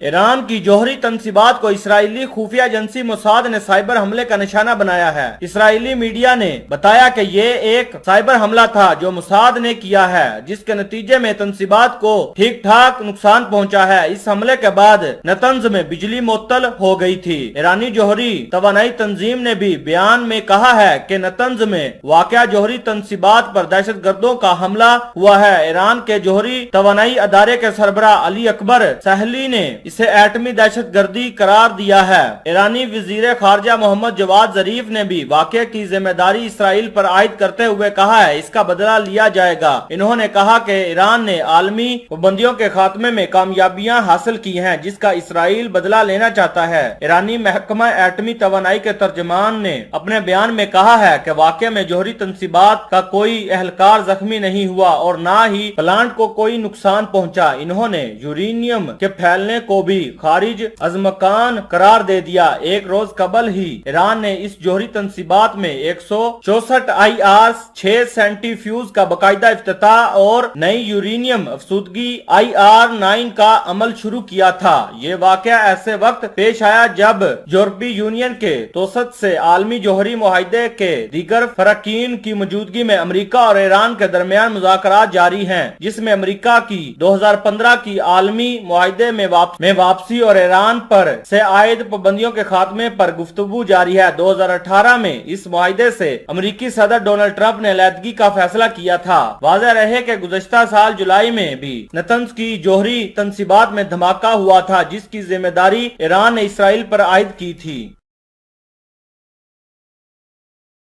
Iran की जौहरी तंसीबात को Israeli खुफिया एजेंसी मोसाद ने साइबर हमले का निशाना बनाया है। इसराइली मीडिया ने बताया कि ये एक साइबर हमला था जो मोसाद ने किया है, जिसके नतीजे में तंसीबात को ठीक ठाक नुकसान पहुंचा है। इस हमले के बाद नतंज में बिजली मुअत्तल हो गई थी। ईरानी जौहरी तवानाई तंजीम ने भी बयान में कहा है कि नतंज में वाक़या जौहरी तंसीबात पर दहशत गर्दों का हमला हुआ है। ईरान के जौहरी तवानाई अदारे के सरबराह अली अकबर सहली ने इसे एटमी दहशत गर्दी करार दिया है। ईरानी वजीर खारजा मोहम्मद जवाद जरीफ ने भी वाक़े की जिम्मेदारी इसराइल पर आयद करते हुए कहा है इसका बदला लिया जाएगा। इन्होंने कहा कि ईरान ने आलमी पाबंदियों के खात्मे में कामयाबियां हासिल की हैं, जिसका इसराइल बदला लेना चाहता है। ईरानी महकमा एटमी तवानाई के तर्जमान ने अपने बयान में कहा है कि वाक़े में जौहरी तंसीबात का कोई एहलकार जख्मी नहीं हुआ और न ही प्लांट को कोई नुकसान पहुंचा। इन्होंने यूरेनियम के फैलने को भी खारिज अज़मकान करार दे दिया। एक रोज कबल ही ईरान ने इस जौहरी तंसीबात में 164 IR-6 सेंट्रीफ्यूज का बाकायदा इफ्तिताह और नई यूरेनियम अफसूदगी IR-9 का अमल शुरू किया था। ये वाकया ऐसे वक्त पेश आया जब यूरोपीय यूनियन के तोसत से आलमी जौहरी मुआहदे के दीगर फरकीन की मौजूदगी में अमेरिका और ईरान के दरमियान मुज़ाकरात जारी हैं, जिसमें अमेरिका की 2015 की आलमी मुआहदे में वापसी और ईरान पर से आयद पाबंदियों के खात्मे पर गुफ्तगू जारी है। 2018 में इस मुआहदे से अमेरिकी सदर डोनाल्ड ट्रंप ने अलहदगी का फैसला किया था। वाज़ेह रहे कि गुज़श्ता साल जुलाई में भी नतंज की जौहरी तंसीबात में धमाका हुआ था, जिसकी जिम्मेदारी ईरान ने इसराइल पर आयद की थी।